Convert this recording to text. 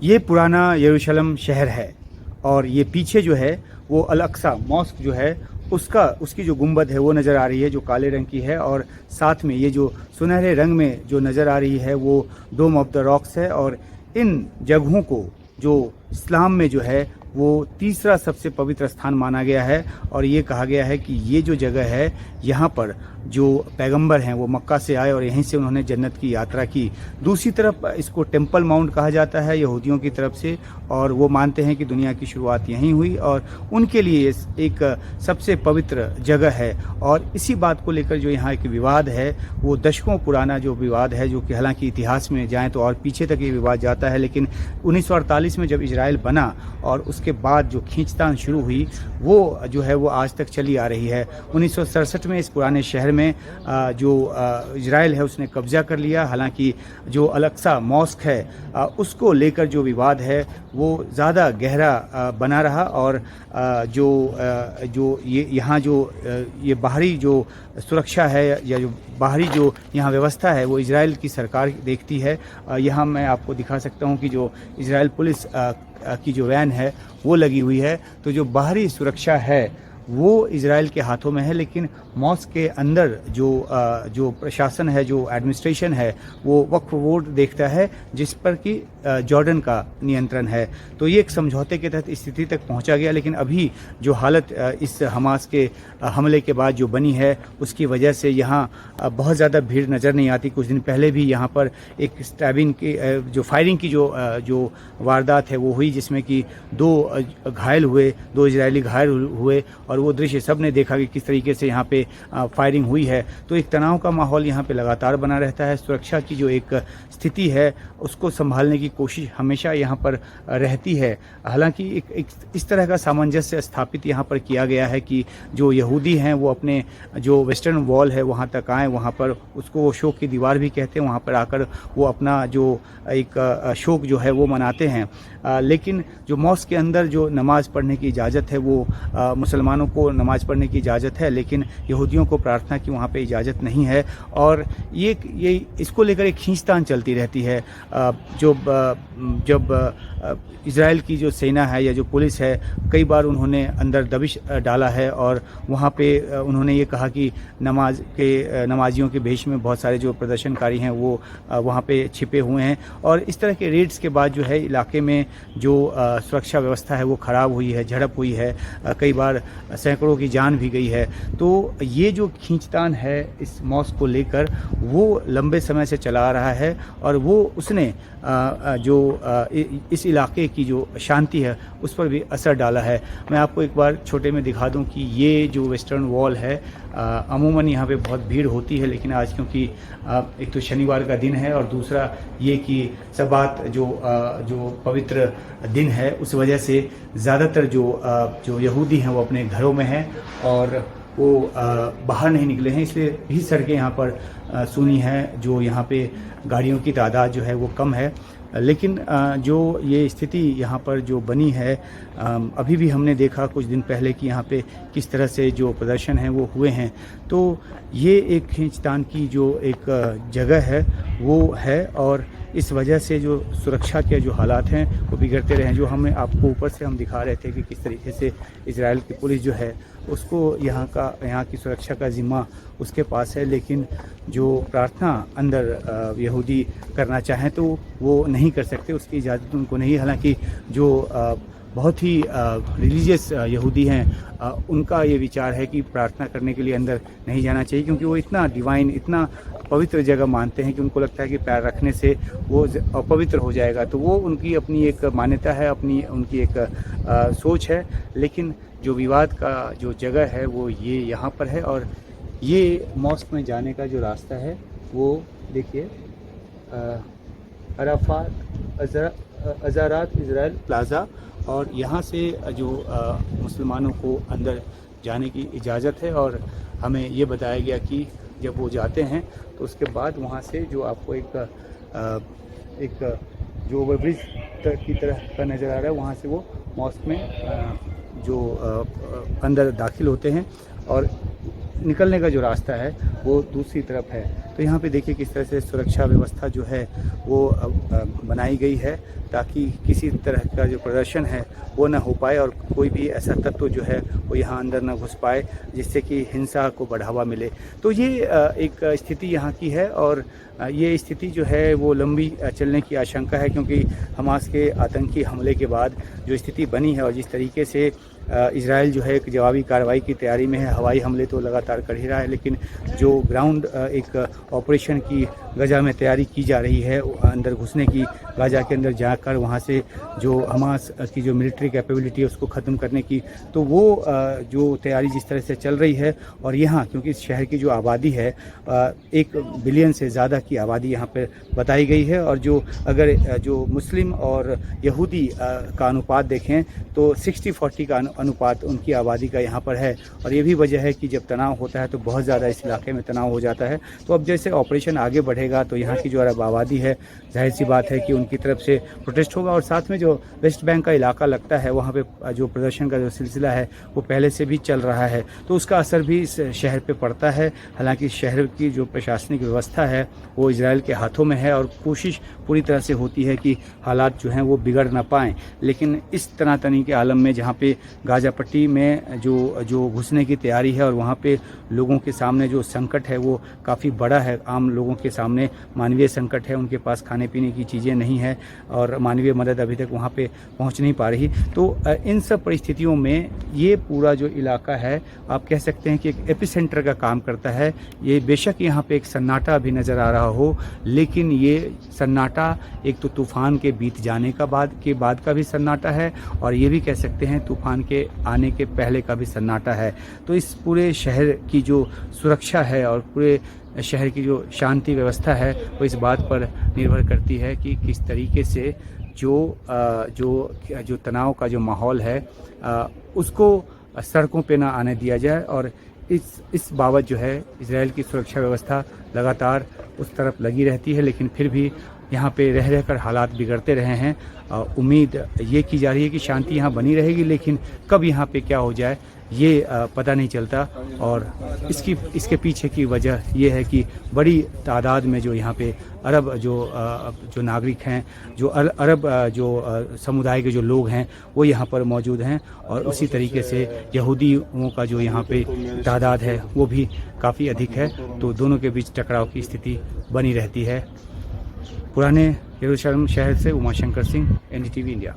ये पुराना यरूशलेम शहर है और ये पीछे जो है वो अल अक्सा मॉस्क जो है उसकी जो गुंबद है वो नज़र आ रही है, जो काले रंग की है। और साथ में ये जो सुनहरे रंग में जो नज़र आ रही है वो डोम ऑफ द रॉक्स है। और इन जगहों को जो इस्लाम में जो है वो तीसरा सबसे पवित्र स्थान माना गया है। और ये कहा गया है कि ये जो जगह है यहाँ पर जो पैगंबर हैं वो मक्का से आए और यहीं से उन्होंने जन्नत की यात्रा की। दूसरी तरफ इसको टेम्पल माउंट कहा जाता है यहूदियों की तरफ से, और वो मानते हैं कि दुनिया की शुरुआत यहीं हुई और उनके लिए एक सबसे पवित्र जगह है। और इसी बात को लेकर जो यहाँ एक विवाद है वो दशकों पुराना जो विवाद है, जो कि हालांकि इतिहास में जाएँ तो और पीछे तक ये विवाद जाता है, लेकिन 1948 में जब इजराइल बना और उसके बाद जो खींचतान शुरू हुई वो जो है वो आज तक चली आ रही है। 1967 में इस पुराने शहर में जो इजराइल है उसने कब्जा कर लिया। हालांकि जो अल अक्सा मॉस्क है उसको लेकर जो विवाद है वो ज़्यादा गहरा बना रहा। और जो ये यहाँ जो ये बाहरी जो सुरक्षा है या जो बाहरी जो यहाँ व्यवस्था है वो इजराइल की सरकार देखती है। यहाँ मैं आपको दिखा सकता हूँ कि जो इजराइल पुलिस की जो वैन है वो लगी हुई है। तो जो बाहरी सुरक्षा है वो इजराइल के हाथों में है, लेकिन मॉस्क के अंदर जो प्रशासन है, जो एडमिनिस्ट्रेशन है, वो वक्फ बोर्ड देखता है जिस पर कि जॉर्डन का नियंत्रण है। तो ये एक समझौते के तहत स्थिति तक पहुंचा गया। लेकिन अभी जो हालत इस हमास के हमले के बाद जो बनी है उसकी वजह से यहाँ बहुत ज़्यादा भीड़ नज़र नहीं आती। कुछ दिन पहले भी यहाँ पर एक स्टैबिंग की जो फायरिंग की जो वारदात है वो हुई, जिसमें कि दो घायल हुए, दो इजरायली घायल हुए। और वो दृश्य सब ने देखा कि किस तरीके से यहाँ पे फायरिंग हुई है। तो एक तनाव का माहौल यहाँ पे लगातार बना रहता है। सुरक्षा की जो एक स्थिति है उसको संभालने की कोशिश हमेशा यहाँ पर रहती है। हालांकि एक इस तरह का सामंजस्य स्थापित यहाँ पर किया गया है कि जो यहूदी हैं वो अपने जो वेस्टर्न वॉल है वहाँ तक आएँ, वहाँ पर उसको वो शोक की दीवार भी कहते हैं, वहाँ पर आकर वो अपना जो एक शोक जो है वो मनाते हैं। लेकिन जो मॉस्क के अंदर जो नमाज पढ़ने की इजाज़त है वो मुसलमानों को नमाज पढ़ने की इजाज़त है, लेकिन यहूदियों को प्रार्थना की वहाँ पे इजाज़त नहीं है। और ये इसको लेकर एक खींचतान चलती रहती है। जब इजराइल की जो सेना है या जो पुलिस है, कई बार उन्होंने अंदर दबिश डाला है और वहाँ पे उन्होंने ये कहा कि नमाजियों के भेष में बहुत सारे जो प्रदर्शनकारी हैं वो वहाँ पे छिपे हुए हैं। और इस तरह के रेड्स के बाद जो है इलाके में जो सुरक्षा व्यवस्था है वो ख़राब हुई है, झड़प हुई है, कई बार सैकड़ों की जान भी गई है। तो ये जो खींचतान है इस मॉस्क को लेकर वो लंबे समय से चला आ रहा है और वो उसने इस इलाके की जो शांति है उस पर भी असर डाला है। मैं आपको एक बार छोटे में दिखा दूं कि ये जो वेस्टर्न वॉल है अमूमन यहाँ पे बहुत भीड़ होती है, लेकिन आज क्योंकि एक तो शनिवार का दिन है और दूसरा ये कि सबात जो पवित्र दिन है उस वजह से ज़्यादातर जो यहूदी हैं वो अपने घरों में हैं और वो बाहर नहीं निकले हैं। इसलिए भी सड़कें यहाँ पर सूनी हैं, जो यहाँ पे गाड़ियों की तादाद जो है वो कम है। लेकिन जो ये स्थिति यहाँ पर जो बनी है, अभी भी हमने देखा कुछ दिन पहले कि यहाँ पे किस तरह से जो प्रदर्शन हैं वो हुए हैं। तो ये एक खींचतान की जो एक जगह है वो है और इस वजह से जो सुरक्षा के जो हालात हैं वो बिगड़ते रहे। जो हमें आपको ऊपर से हम दिखा रहे थे कि किस तरीके से इजराइल की पुलिस जो है उसको यहाँ की सुरक्षा का ज़िम्मा उसके पास है, लेकिन जो प्रार्थना अंदर यहूदी करना चाहें तो वो नहीं कर सकते, उसकी इजाज़त उनको नहीं। हालांकि जो बहुत ही रिलीजियस यहूदी हैं उनका ये विचार है कि प्रार्थना करने के लिए अंदर नहीं जाना चाहिए, क्योंकि वो इतना डिवाइन, इतना पवित्र जगह मानते हैं कि उनको लगता है कि पैर रखने से वो अपवित्र हो जाएगा। तो वो उनकी अपनी एक मान्यता है, उनकी एक सोच है। लेकिन जो विवाद का जो जगह है वो ये यहाँ पर है। और ये मॉस्क में जाने का जो रास्ता है वो देखिए अराफात अज़ारात इजराइल प्लाज़ा, और यहाँ से जो मुसलमानों को अंदर जाने की इजाज़त है। और हमें ये बताया गया कि जब वो जाते हैं तो उसके बाद वहाँ से जो आपको एक जो ओवरब्रिज की तरह का नज़र आ रहा है वहाँ से वो मॉस्क में जो अंदर दाखिल होते हैं। और निकलने का जो रास्ता है वो दूसरी तरफ है। तो यहाँ पे देखिए किस तरह से सुरक्षा व्यवस्था जो है वो बनाई गई है ताकि किसी तरह का जो प्रदर्शन है वो ना हो पाए और कोई भी ऐसा तत्व जो है वो यहाँ अंदर ना घुस पाए जिससे कि हिंसा को बढ़ावा मिले। तो ये एक स्थिति यहाँ की है और ये स्थिति जो है वो लंबी चलने की आशंका है, क्योंकि हमास के आतंकी हमले के बाद जो स्थिति बनी है और जिस तरीके से इजराइल जो है एक जवाबी कार्रवाई की तैयारी में है। हवाई हमले तो लगातार कर ही रहा है, लेकिन जो ग्राउंड एक ऑपरेशन की गाजा में तैयारी की जा रही है अंदर घुसने की, गाजा के अंदर जाकर वहाँ से जो हमास की जो मिलिट्री कैपेबिलिटी है उसको ख़त्म करने की, तो वो जो तैयारी जिस तरह से चल रही है। और यहाँ क्योंकि इस शहर की जो आबादी है 1 बिलियन से ज़्यादा की आबादी यहाँ पर बताई गई है, और जो अगर जो मुस्लिम और यहूदी का अनुपात देखें तो 60-40 का अनुपात उनकी आबादी का यहाँ पर है। और ये भी वजह है कि जब तनाव होता है तो बहुत ज़्यादा इस इलाके में तनाव हो जाता है। तो अब जैसे ऑपरेशन आगे बढ़ेगा तो यहाँ की जो अरब आबादी है, जाहिर सी बात है कि उनकी तरफ से प्रोटेस्ट होगा। और साथ में जो वेस्ट बैंक का इलाका लगता है वहाँ पे जो प्रदर्शन का जो सिलसिला है वो पहले से भी चल रहा है, तो उसका असर भी इस शहर पे पड़ता है। हालांकि शहर की जो प्रशासनिक व्यवस्था है वो इजराइल के हाथों में है और कोशिश पूरी तरह से होती है कि हालात जो हैं वो बिगड़ ना पाएँ। लेकिन इस तनातनी के आलम में जहाँ पे गाज़ा पट्टी में जो घुसने की तैयारी है और वहाँ पे लोगों के सामने जो संकट है वो काफ़ी बड़ा है। आम लोगों के सामने मानवीय संकट है, उनके पास खाने पीने की चीज़ें नहीं है और मानवीय मदद अभी तक वहाँ पे पहुँच नहीं पा रही। तो इन सब परिस्थितियों में ये पूरा जो इलाका है आप कह सकते हैं कि एक एपिसेंटर का काम करता है। ये बेशक यहाँ पे एक सन्नाटा भी नज़र आ रहा हो, लेकिन ये सन्नाटा एक तो तूफ़ान के बीत जाने का बाद का भी सन्नाटा है और ये भी कह सकते हैं तूफ़ान के आने के पहले का भी सन्नाटा है। तो इस पूरे शहर की जो सुरक्षा है और पूरे शहर की जो शांति व्यवस्था है वो इस बात पर निर्भर करती है कि किस तरीके से जो तनाव का जो माहौल है उसको सड़कों पे ना आने दिया जाए। और इस बाबत जो है इजराइल की सुरक्षा व्यवस्था लगातार उस तरफ लगी रहती है, लेकिन फिर भी यहाँ पे रह रहकर हालात बिगड़ते रहे हैं। उम्मीद ये की जा रही है कि शांति यहाँ बनी रहेगी, लेकिन कब यहाँ पे क्या हो जाए ये पता नहीं चलता। और इसके पीछे की वजह ये है कि बड़ी तादाद में जो यहाँ पे अरब जो नागरिक हैं, जो अरब जो समुदाय के जो लोग हैं वो यहाँ पर मौजूद हैं, और उसी तरीके से यहूदियों का जो यहाँ पे तादाद है वो भी काफ़ी अधिक है। तो दोनों के बीच टकराव की स्थिति बनी रहती है। पुराने यरूशलेम शहर से उमाशंकर सिंह, NDTV इंडिया।